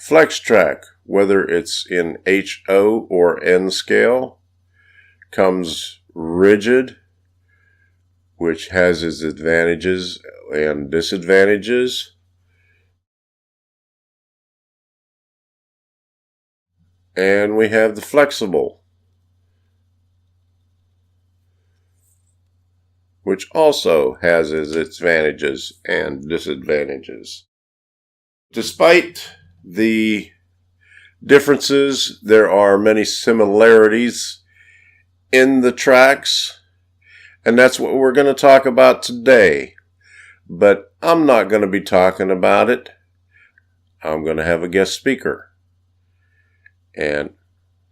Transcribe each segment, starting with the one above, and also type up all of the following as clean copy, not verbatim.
Flex track, whether it's in HO or N scale, comes rigid, which has its advantages and disadvantages. And we have the flexible, which also has its advantages and disadvantages. Despite the differences, there are many similarities in the tracks, and that's what we're going to talk about today. But I'm not going to be talking about it. I'm going to have a guest speaker, and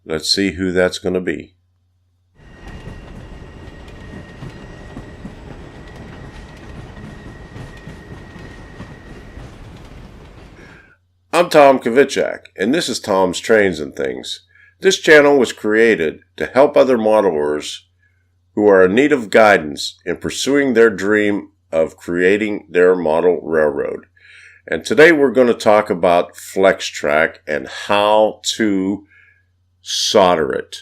let's see who that's going to be. I'm Tom Kovichak, and this is Tom's Trains and Things. This channel was created to help other modelers who are in need of guidance in pursuing their dream of creating their model railroad. And today we're going to talk about flex track and how to solder it.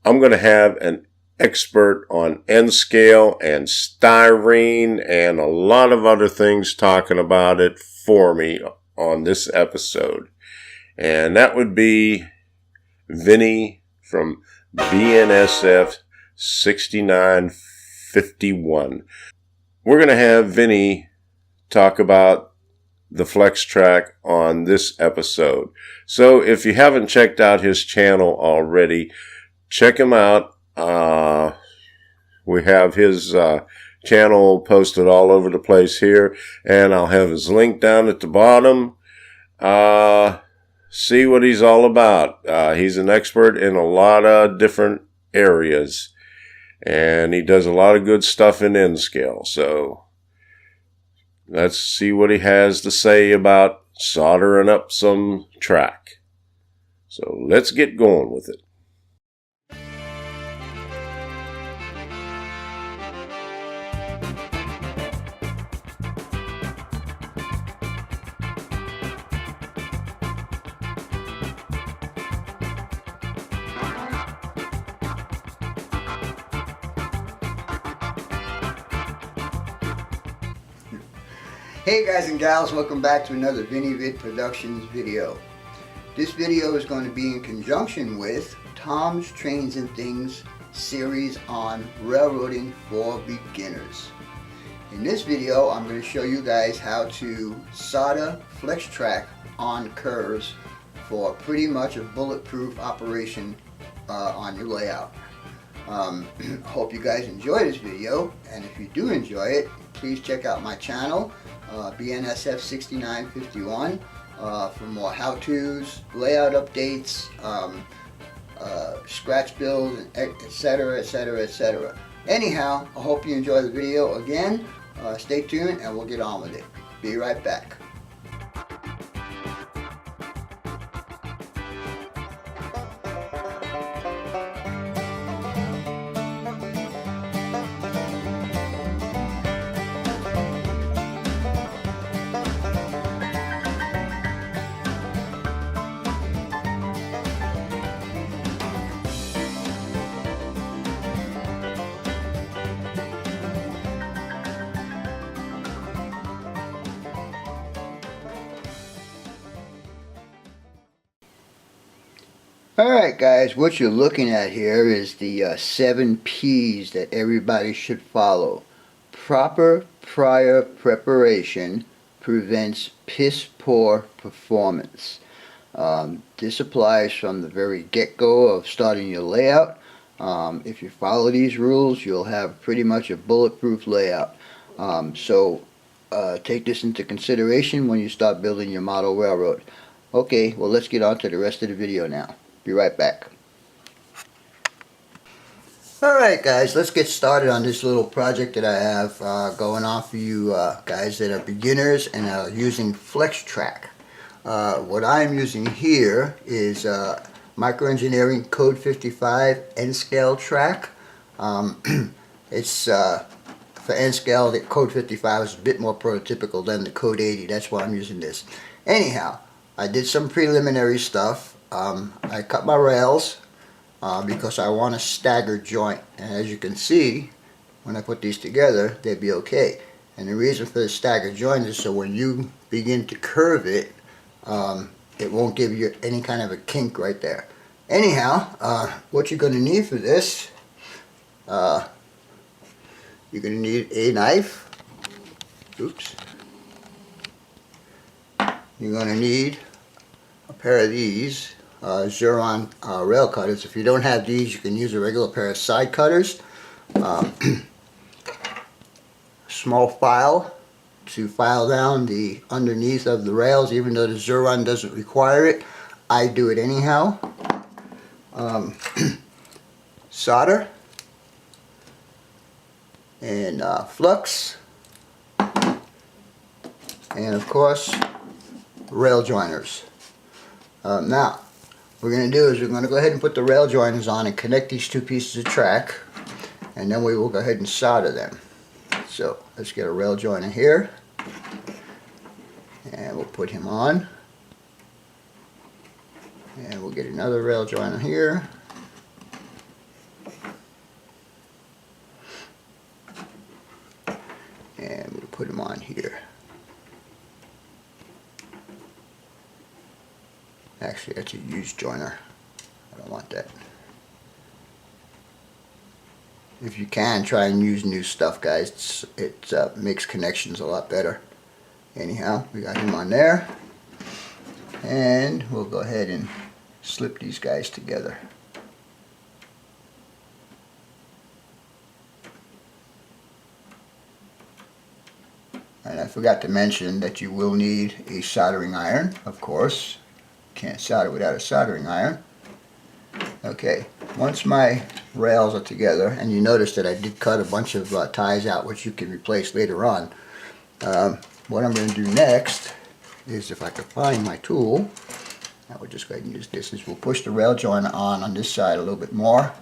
I'm going to have an expert on N scale and styrene and a lot of other things talking about it for me on this episode, and that would be Vinny from BNSF 6951. We're going to have Vinny talk about the flex track on this episode. So if you haven't checked out his channel already, check him out. We have his channel posted all over the place here, and I'll have his link down at the bottom. See what he's all about. He's an expert in a lot of different areas, and he does a lot of good stuff in N scale. So let's see what he has to say about soldering up some track. So let's get going with it. Hey guys and gals, welcome back to another Vinny Vid Productions video. This video is going to be in conjunction with Tom's Trains and Things series on railroading for beginners. In this video, I'm going to show you guys how to solder flex track on curves for pretty much a bulletproof operation on your layout. Hope you guys enjoy this video, and if you do enjoy it, please check out my channel, BNSF 6951, for more how-tos, layout updates, scratch builds, etc, etc, etc. Anyhow, I hope you enjoy the video. Again, stay tuned and we'll get on with it. Be right back. Alright guys, what you're looking at here is the 7 P's that everybody should follow. Proper prior preparation prevents piss poor performance. This applies from the very get-go of starting your layout. If you follow these rules, you'll have pretty much a bulletproof layout. Take this into consideration when you start building your model railroad. Okay, well let's get on to the rest of the video now. Be right back. Alright guys, let's get started on this little project that I have going on for you guys that are beginners and are using flex track. What I'm using here is Microengineering Code 55 N-Scale track. It's for N-Scale, the Code 55 is a bit more prototypical than the Code 80. That's why I'm using this. Anyhow, I did some preliminary stuff. I cut my rails because I want a staggered joint, and as you can see, when I put these together, they'd be okay. And the reason for the staggered joint is so when you begin to curve it, it won't give you any kind of a kink right there. Anyhow, what you're going to need for this, you're going to need a knife. Oops. You're going to need a pair of these Xuron rail cutters. If you don't have these, you can use a regular pair of side cutters. Small file to file down the underneath of the rails, even though the Xuron doesn't require it. I do it anyhow. Solder and flux, and of course rail joiners. Now what we're going to do is we're going to go ahead and put the rail joiners on and connect these two pieces of track, and then we will go ahead and solder them. So let's get a rail joiner here, and we'll put him on, and we'll get another rail joiner here, and we'll put him on here. Actually, that's a used joiner. I don't want that. If you can, try and use new stuff, guys. It makes connections a lot better. Anyhow, we got him on there, and we'll go ahead and slip these guys together. And I forgot to mention that you will need a soldering iron, of course. Can't solder without a soldering iron. Okay, once my rails are together, and you notice that I did cut a bunch of ties out which you can replace later on. What I'm going to do next is, if I can find my tool, I will just go ahead and use this, is we'll push the rail joiner on this side a little bit more.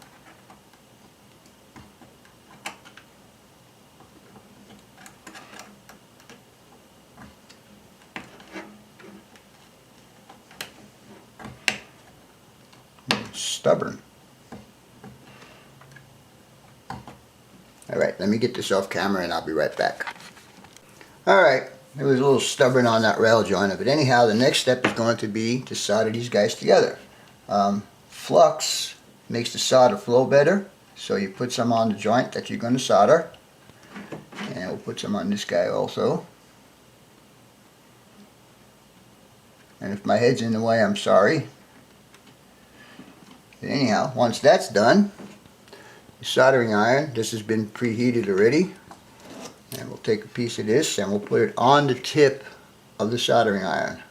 Stubborn. Alright, let me get this off camera and I'll be right back. Alright, it was a little stubborn on that rail joiner, but anyhow, the next step is going to be to solder these guys together. Flux makes the solder flow better, so you put some on the joint that you're going to solder, and we'll put some on this guy also. And if my head's in the way, I'm sorry. But anyhow, once that's done, the soldering iron, this has been preheated already, and we'll take a piece of this and we'll put it on the tip of the soldering iron.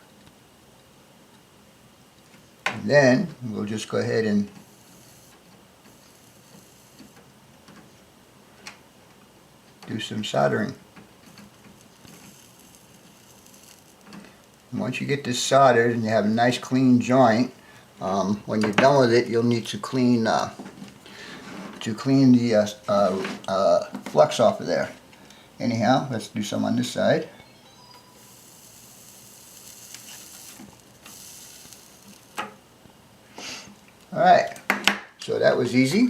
And then we'll just go ahead and do some soldering. And once you get this soldered and you have a nice clean joint, when you're done with it, you'll need to clean the flux off of there. Anyhow, let's do some on this side. Alright, so that was easy.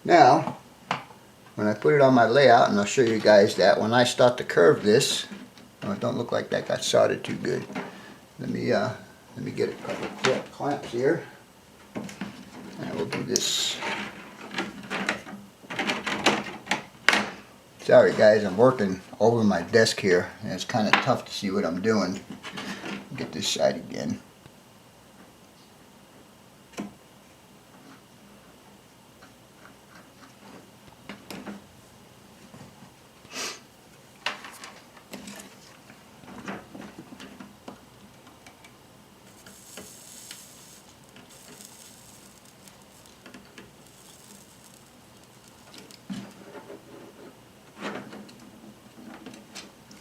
Now, when I put it on my layout, and I'll show you guys that when I start to curve this, oh, it don't look like that got soldered too good. Let me get a couple of clamps here, and we'll do this. Sorry guys, I'm working over my desk here, and it's kind of tough to see what I'm doing. Get this side again.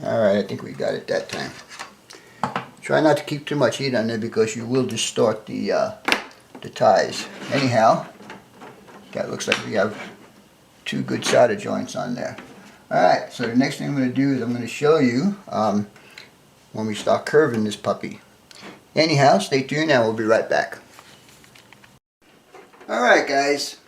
Alright, I think we got it that time. Try not to keep too much heat on there because you will distort the ties. Anyhow, that looks like we have two good solder joints on there. Alright, so the next thing I'm going to do is I'm going to show you when we start curving this puppy. Anyhow, stay tuned and we'll be right back. Alright guys,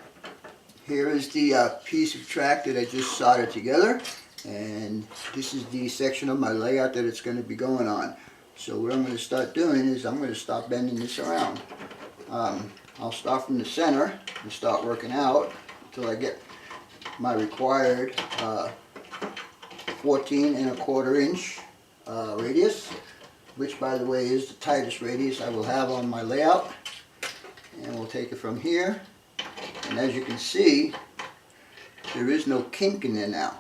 here is the piece of track that I just soldered together, and this is the section of my layout that it's going to be going on. So what I'm going to start doing is I'm going to start bending this around. I'll start from the center and start working out until I get my required 14¼ inch radius, which by the way is the tightest radius I will have on my layout. And we'll take it from here, and as you can see, there is no kink in there now.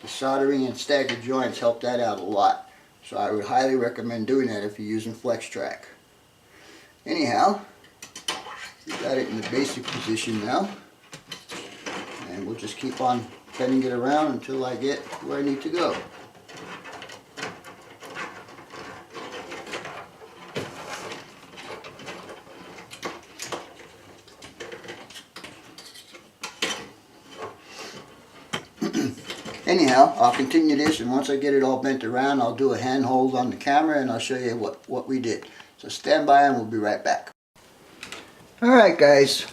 The soldering and staggered joints help that out a lot, so I would highly recommend doing that if you're using flex track. Anyhow, we got it in the basic position now, and we'll just keep on bending it around until I get where I need to go. Anyhow, I'll continue this, and once I get it all bent around, I'll do a handhold on the camera and I'll show you what we did. So stand by and we'll be right back. Alright guys,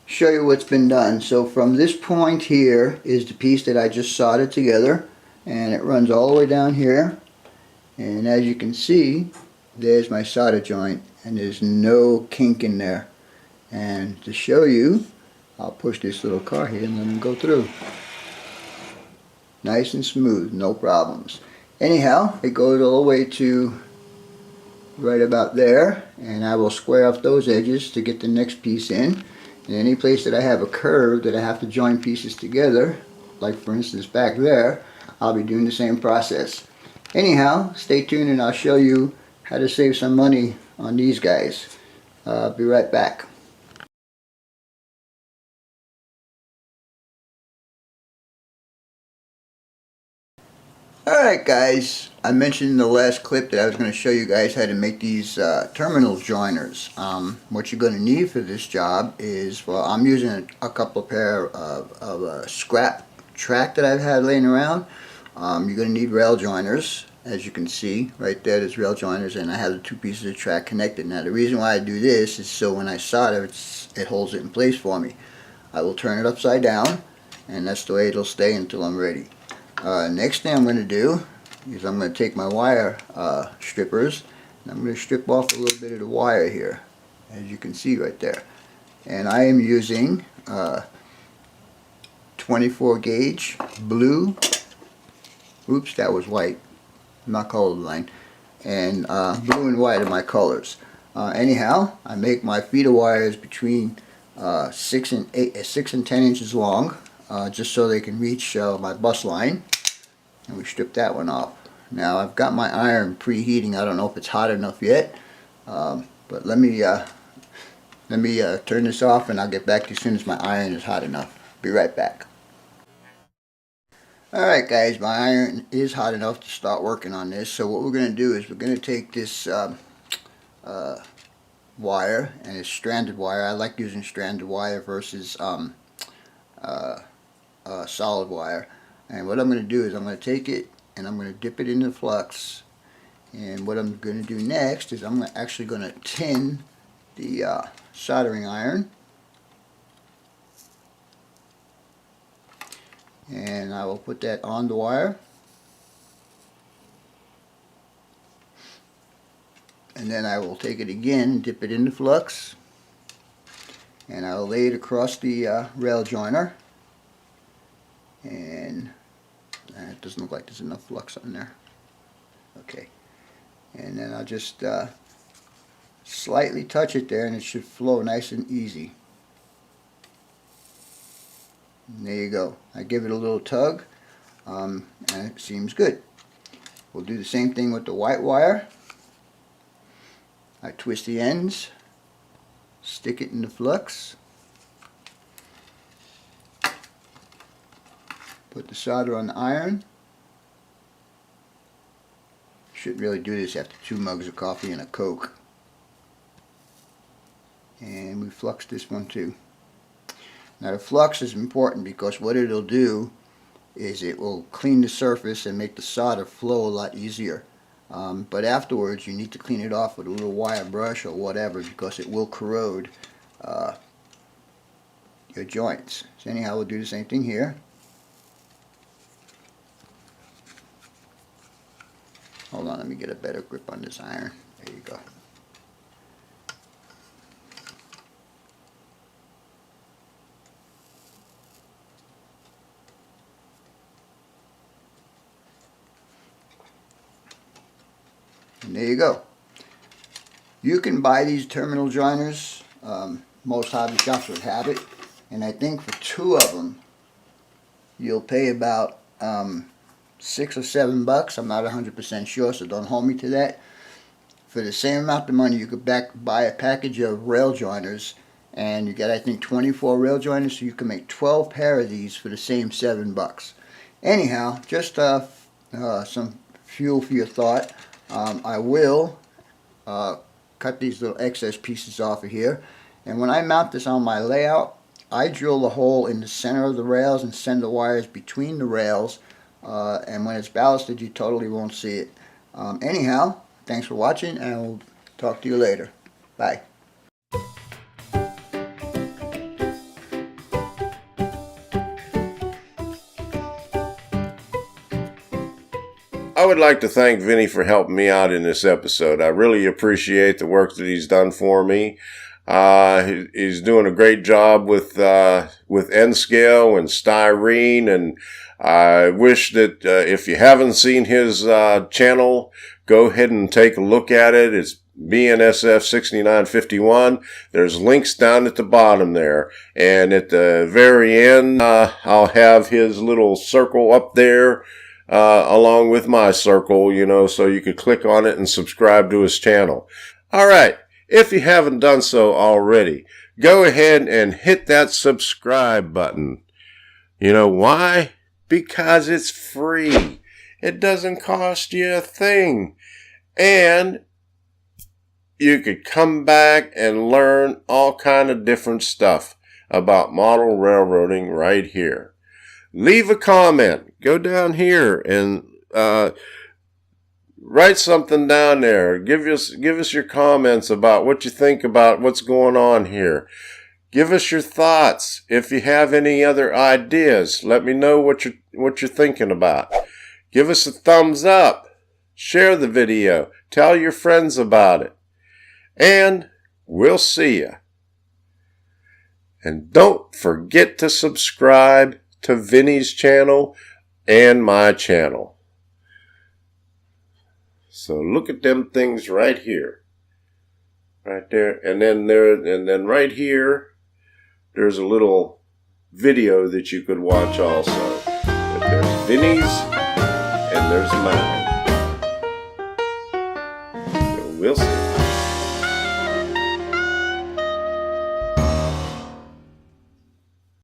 show you what's been done. So from this point here is the piece that I just soldered together, and it runs all the way down here, and as you can see, there's my solder joint, and there's no kink in there. And to show you, I'll push this little car here and let them go through. Nice and smooth, no problems. Anyhow, it goes all the way to right about there, and I will square off those edges to get the next piece in. And any place that I have a curve that I have to join pieces together, like for instance back there, I'll be doing the same process. Anyhow, stay tuned and I'll show you how to save some money on these guys. I'll be right back. Alright guys, I mentioned in the last clip that I was going to show you guys how to make these terminal joiners. What you're going to need for this job is, well, I'm using a couple pair of scrap track that I've had laying around. You're going to need rail joiners. As you can see right there, there's rail joiners, and I have the two pieces of track connected. Now the reason why I do this is so when I solder it holds it in place for me. I will turn it upside down, and that's the way it'll stay until I'm ready. Next thing I'm going to do is I'm going to take my wire strippers, and I'm going to strip off a little bit of the wire here, as you can see right there. And I am using 24 gauge blue, oops that was white, I'm not colorblind, and blue and white are my colors. Anyhow, I make my feeder wires between 6 and 10 inches long, just so they can reach my bus line, and we strip that one off. Now I've got my iron preheating. I don't know if it's hot enough yet, but let me turn this off, and I'll get back to you as soon as my iron is hot enough. Be right back. Alright guys, my iron is hot enough to start working on this. So what we're going to do is we're going to take this wire, and it's stranded wire. I like using stranded wire versus solid wire. And what I'm going to do is I'm going to take it and I'm going to dip it into the flux. And what I'm going to do next is I'm actually going to tin the soldering iron. And I will put that on the wire. And then I will take it again, dip it in the flux, and I'll lay it across the rail joiner. And it doesn't look like there's enough flux on there. Okay. And then I'll just slightly touch it there, and it should flow nice and easy. And there you go. I give it a little tug, and it seems good. We'll do the same thing with the white wire. I twist the ends, stick it in the flux, put the solder on the iron. Shouldn't really do this after 2 mugs of coffee and a Coke. And we flux this one too. Now the flux is important because what it'll do is it will clean the surface and make the solder flow a lot easier. But afterwards you need to clean it off with a little wire brush or whatever, because it will corrode your joints. So anyhow, we'll do the same thing here. Hold on, let me get a better grip on this iron. There you go. And there you go. You can buy these terminal joiners. Most hobby shops would have it. And I think for 2 of them, you'll pay about $6 or $7. I'm not 100% sure, so don't hold me to that. For the same amount of money, you could buy a package of rail joiners, and you get, I think, 24 rail joiners, so you can make 12 pair of these for the same $7. Anyhow, just some fuel for your thought. I will cut these little excess pieces off of here, and when I mount this on my layout, I drill the hole in the center of the rails and send the wires between the rails, and when it's ballasted you totally won't see it. Anyhow, thanks for watching, and we'll talk to you later. Bye. I would like to thank Vinny for helping me out in this episode. I really appreciate the work that he's done for me. He's doing a great job with end scale and styrene, and I wish that if you haven't seen his channel, go ahead and take a look at it. It's BNSF 6951. There's links down at the bottom there, and at the very end I'll have his little circle up there along with my circle, you know, so you could click on it and subscribe to his channel. All right. If you haven't done so already, go ahead and hit that subscribe button. You know why? Because it's free. It doesn't cost you a thing. And you could come back and learn all kind of different stuff about model railroading right here. Leave a comment. Go down here and write something down there. Give us your comments about what you think about what's going on here. Give us your thoughts. If you have any other ideas, let me know what you're thinking about. Give us a thumbs up. Share the video. Tell your friends about it. And we'll see you. And don't forget to subscribe to Vinny's channel and my channel. So look at them things right here. Right there. And then right here, there's a little video that you could watch also. But there's Vinny's and there's mine. So we'll see.